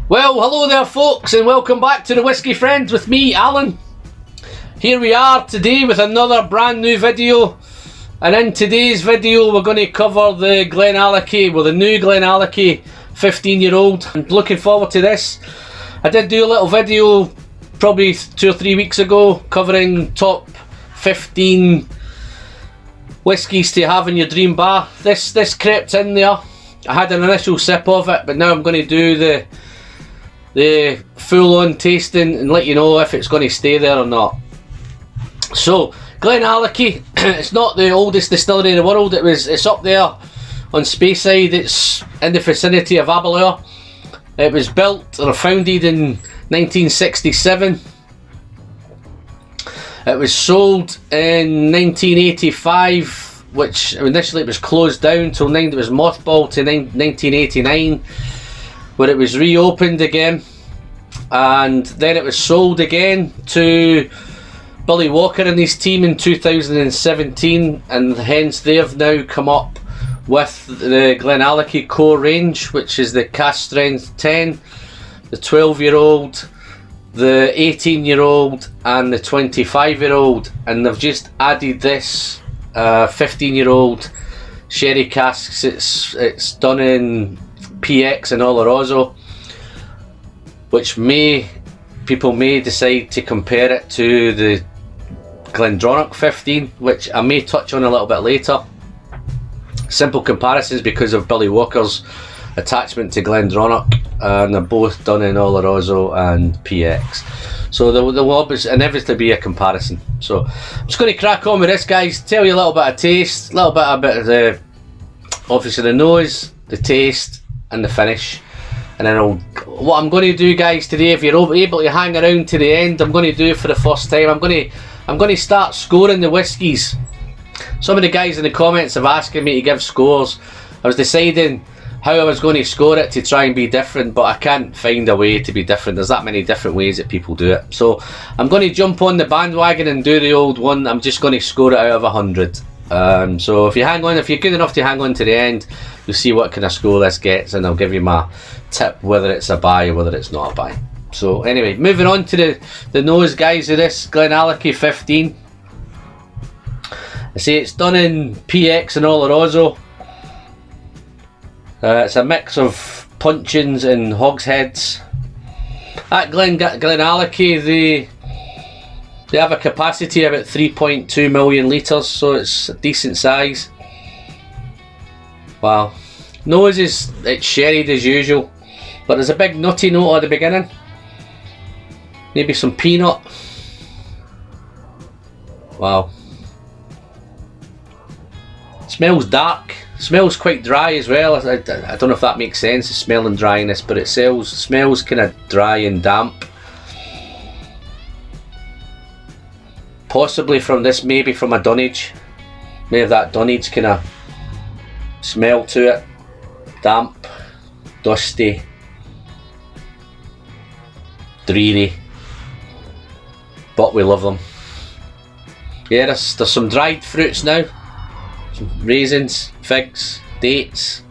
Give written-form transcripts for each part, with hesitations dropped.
Well, hello there folks, and welcome back to the Whisky Friend with me, Alan. Here we are today with another brand new video, and in today's video we're going to cover the GLENALLACHIE, well, the new GLENALLACHIE 15-year-old. I'm looking forward to this. I did do a little video probably 2 or 3 weeks ago covering top 15 whiskies to have in your dream bar. This crept in there. I had an initial sip of it, but now I'm going to do the full-on tasting and let you know if it's going to stay there or not. So GLENALLACHIE, it's not the oldest distillery in the world. It's up there on Speyside. It's in the vicinity of Aberlour. It was built or founded in 1967. It was sold in 1985, which initially it was closed down till it was mothballed to 1989. where it was reopened again, and then it was sold again to Billy Walker and his team in 2017, and hence they've now come up with the GLENALLACHIE core range, which is the cask strength 10, the 12-year-old, the 18-year-old and the 25-year-old, and they've just added this 15-year-old sherry casks. It's done in PX and Olorosso, which people may decide to compare it to the GlenDronach 15, which I may touch on a little bit later. Simple comparisons because of Billy Walker's attachment to GlenDronach, and they're both done in Olorosso and PX, so there will obviously inevitably be a comparison. So I'm just going to crack on with this, guys, tell you a little bit of taste, a little bit of the, obviously the nose, the taste and the finish, and then what I'm going to do, guys, today, if you're able to hang around to the end, I'm going to do it for the first time. I'm going to start scoring the whiskies. Some of the guys in the comments have asked me to give scores. I was deciding how I was going to score it to try and be different, but I can't find a way to be different. There's that many different ways that people do it, so I'm going to jump on the bandwagon and do the old one. I'm just going to score it out of 100. So if you're good enough to hang on to the end, you'll see what kind of score this gets, and I'll give you my tip whether it's a buy or whether it's not a buy. So anyway, moving on to the nose, guys, of this GLENALLACHIE 15. I say it's done in PX and Olorosso. It's a mix of puncheons and hogsheads. At GLENALLACHIE, they have a capacity of about 3.2 million litres, so it's a decent size. Wow. Nose it's sherried as usual, but there's a big nutty note at the beginning. Maybe some peanut. Wow. Smells dark. Smells quite dry as well. I don't know if that makes sense, the smell and dryness, but it smells kind of dry and damp. Possibly from this, maybe from a dunnage. May have that dunnage kind of smell to it. Damp, dusty, dreary, but we love them. Yeah, there's some dried fruits now. Some raisins, figs, dates.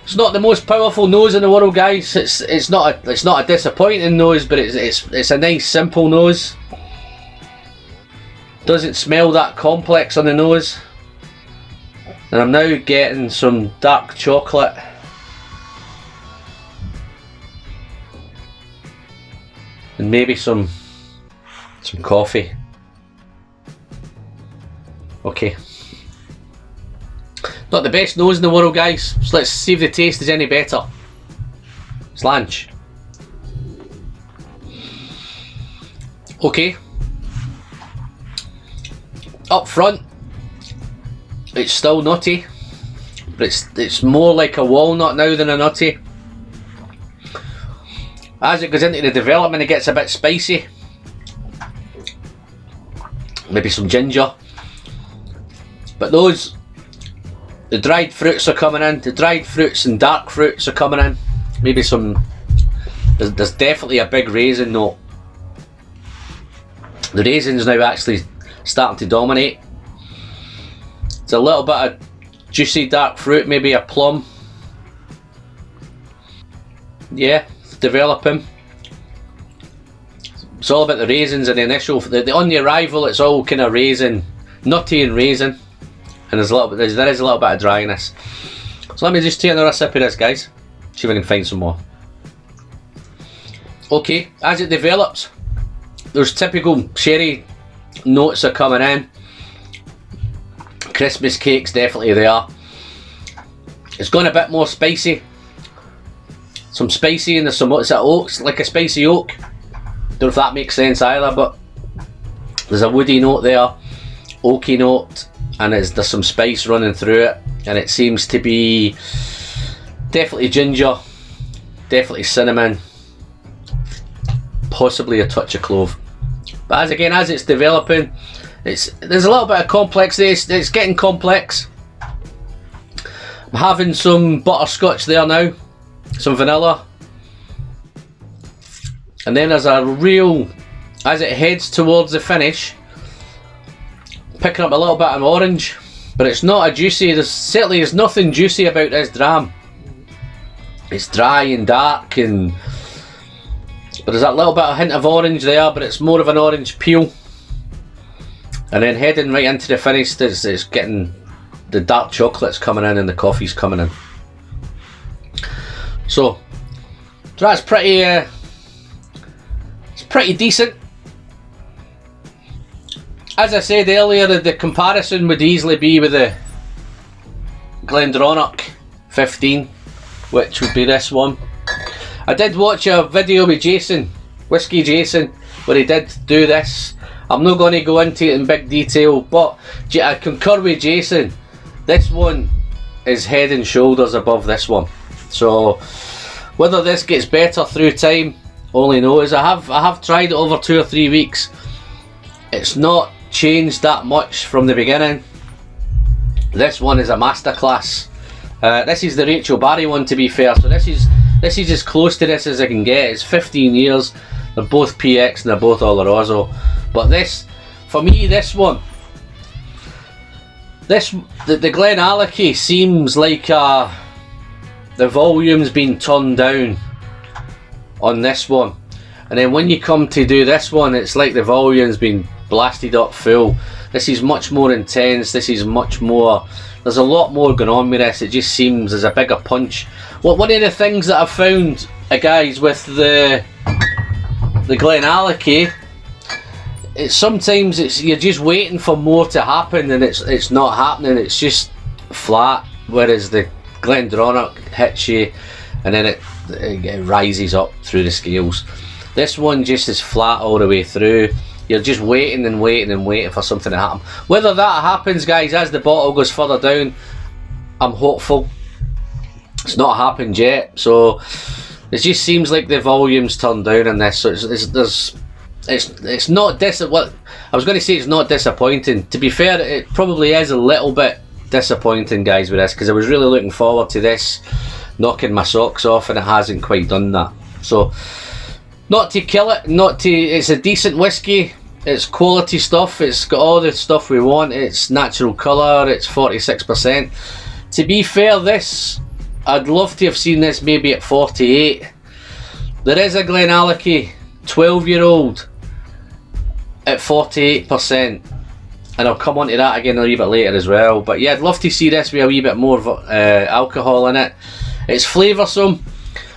It's not the most powerful nose in the world, guys. It's not a disappointing nose, but it's a nice simple nose. Doesn't smell that complex on the nose. And I'm now getting some dark chocolate. And maybe some coffee. Okay. Not the best nose in the world, guys, so let's see if the taste is any better. Slanch. Okay. Up front, it's still nutty, but it's more like a walnut now than a nutty. As it goes into the development, it gets a bit spicy. Maybe some ginger. But the dried fruits are coming in. The dried fruits and dark fruits are coming in. Maybe there's definitely a big raisin note. The raisin's now actually starting to dominate. It's a little bit of juicy dark fruit, maybe a plum. yeah, developing. It's all about the raisins and the initial, on the arrival it's all kind of raisin, nutty and raisin, and there is a little bit of dryness. So let me just take another sip of this, guys, see if I can find some more. Okay, as it develops, those typical sherry notes are coming in. Christmas cake's definitely there. It's gone a bit more spicy. Some spicy, and there's some, what's that, oaks, like a spicy oak. Don't know if that makes sense either, but there's a woody note there, oaky note, and there's some spice running through it, and it seems to be definitely ginger, definitely cinnamon, possibly a touch of clove. But as it's developing, there's a little bit of complex there. It's getting complex. I'm having some butterscotch there now, some vanilla, and then there's a real, as it heads towards the finish, picking up a little bit of orange, but it's not a juicy. There's nothing juicy about this dram. It's dry and dark, but there's that little bit of hint of orange there, but it's more of an orange peel. And then heading right into the finish, it's getting the dark chocolate's coming in and the coffee's coming in. So that's pretty. It's pretty decent. As I said earlier, the comparison would easily be with the GLENALLACHIE 15, which would be this one. I did watch a video with Jason, Whisky Jason, where he did do this. I'm not going to go into it in big detail, but I concur with Jason. This one is head and shoulders above this one. So whether this gets better through time, only knows. I have tried it over 2 or 3 weeks. It's not changed that much from the beginning. This one is a masterclass. This is the Rachel Barry one, to be fair. So this is as close to this as I can get. It's 15 years. They're both PX and they're both Olorosso. But this, for me, this one, the GLENALLACHIE seems like the volume's been turned down on this one, and then when you come to do this one, it's like the volume's been blasted up full. This is much more intense. This is much more. There's a lot more going on with this. It just seems there's a bigger punch. One of the things that I've found, guys, with the GLENALLACHIE, it's sometimes you're just waiting for more to happen, and it's not happening. It's just flat. Whereas the GLENALLACHIE hits you, and then it rises up through the scales. This one just is flat all the way through. You're just waiting and waiting and waiting for something to happen. Whether that happens, guys, as the bottle goes further down, I'm hopeful. It's not happened yet, so it just seems like the volume's turned down on this. So it's not what I was going to say. It's not disappointing. To be fair, it probably is a little bit disappointing, guys, with this, because I was really looking forward to this knocking my socks off, and it hasn't quite done that. So not to kill it, it's a decent whiskey. It's quality stuff. It's got all the stuff we want. It's natural colour. It's 46%. To be fair, this, I'd love to have seen this maybe at 48. There is a GLENALLACHIE 12-year-old at 48%, and I'll come on to that again a wee bit later as well. But yeah, I'd love to see this with a wee bit more alcohol in it. It's flavoursome.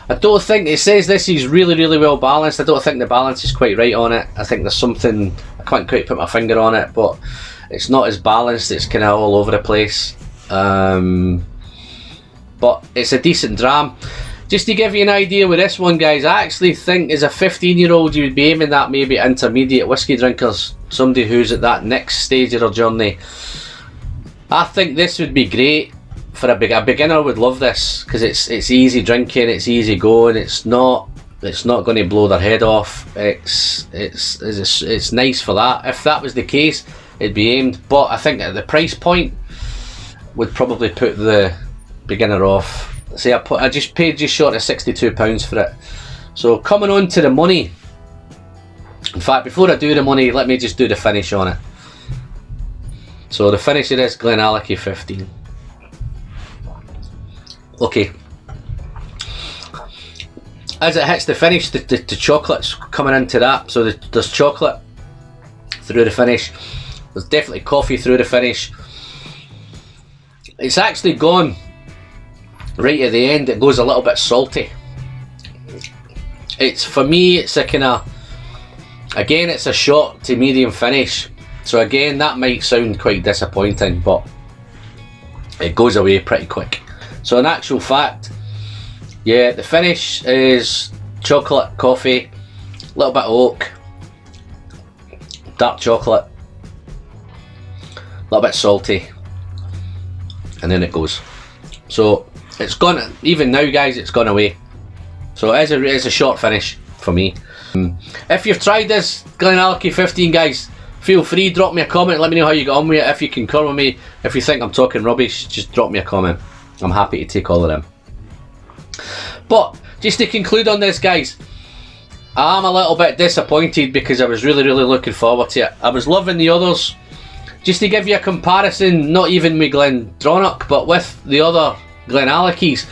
I don't think, it says this is really, really well balanced. I don't think the balance is quite right on it. I think there's something, I can't quite put my finger on it, but it's not as balanced. It's kind of all over the place. But it's a decent dram. Just to give you an idea with this one, guys, I actually think as a 15-year-old you would be aiming at maybe intermediate whiskey drinkers, somebody who's at that next stage of their journey. I think this would be great for a beginner. Would love this because it's easy drinking, it's easy going, it's not going to blow their head off. It's nice for that. If that was the case, it'd be aimed. But I think at the price point would probably put the beginner off. See, I just paid just short of £62 for it. So coming on to the money. In fact, before I do the money, let me just do the finish on it. So the finish of this GLENALLACHIE 15. Okay. as it hits the finish, the chocolate's coming into that, so there's chocolate through the finish, there's definitely coffee through the finish. It's actually gone right at the end, it goes a little bit salty. It's, for me, it's a kind of, again, it's a short to medium finish, so again, that might sound quite disappointing, but it goes away pretty quick. So in actual fact, yeah, the finish is chocolate, coffee, a little bit of oak, dark chocolate, a little bit salty, and then it goes. So it's gone, even now guys, it's gone away. So it is a short finish for me. If you've tried this GLENALLACHIE 15 guys, feel free, drop me a comment, let me know how you got on with it. If you concur with me, if you think I'm talking rubbish, just drop me a comment. I'm happy to take all of them. But just to conclude on this guys, I'm a little bit disappointed because I was really looking forward to it. I was loving the others. Just to give you a comparison, not even with GlenDronach, but with the other GLENALLACHIEs.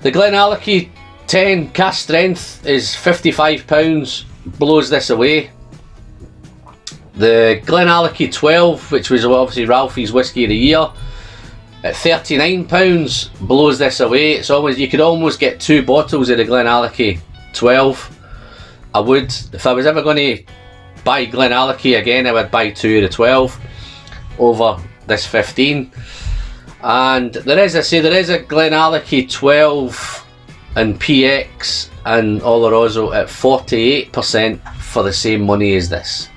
The GLENALLACHIE 10 cask strength is £55, blows this away. The GLENALLACHIE 12, which was obviously Ralphie's Whisky of the Year, at £39, blows this away. It's almost, you could almost get 2 bottles of the GLENALLACHIE 12. I would, if I was ever going to buy GLENALLACHIE again, I would buy 2 of the 12 over this 15. And there is, I say, there is a GLENALLACHIE 12 and PX and Olorosso at 48% for the same money as this.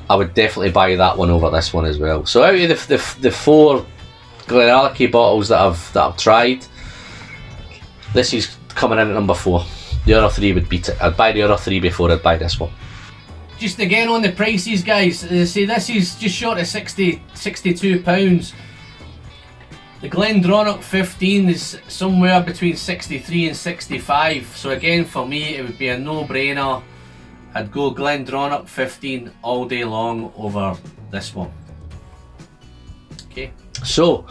I would definitely buy that one over this one as well. So out of the 4 GLENALLACHIE bottles that I've tried, this is coming in at number 4. The other 3 would beat it. I'd buy the other 3 before I'd buy this one. Just again on the prices guys, as I say, this is just short of £62. The GLENDRONACH 15 is somewhere between 63 and 65. So again, for me, it would be a no-brainer. I'd go GLENDRONACH 15 all day long over this one. Okay, so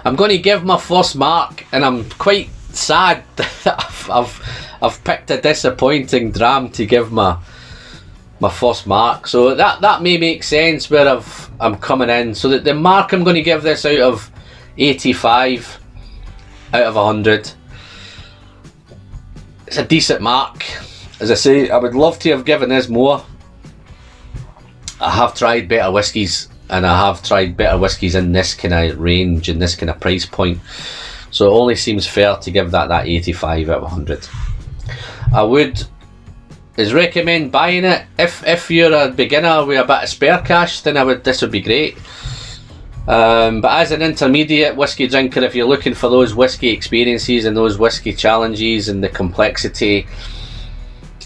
I'm going to give my first mark, and I'm quite sad that I've picked a disappointing dram to give my first mark. So that may make sense where I'm coming in. So that the mark I'm going to give this out of 85 out of 100. It's a decent mark. As I say, I would love to have given this more. I have tried better whiskies, and I have tried better whiskies in this kind of range, in this kind of price point. So it only seems fair to give that 85 out of 100. I would recommend buying it. If you're a beginner with a bit of spare cash, then this would be great. But as an intermediate whiskey drinker, if you're looking for those whiskey experiences and those whiskey challenges and the complexity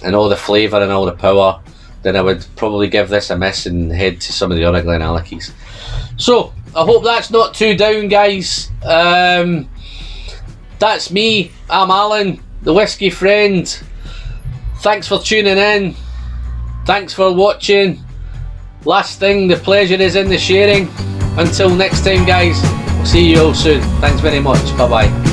and all the flavour and all the power, then I would probably give this a miss and head to some of the other GLENALLACHIEs. So I hope that's not too down guys. That's me, I'm Alan, the Whisky Friend. Thanks for tuning in, thanks for watching. Last thing, the pleasure is in the sharing. Until next time guys, see you all soon. Thanks very much, bye bye.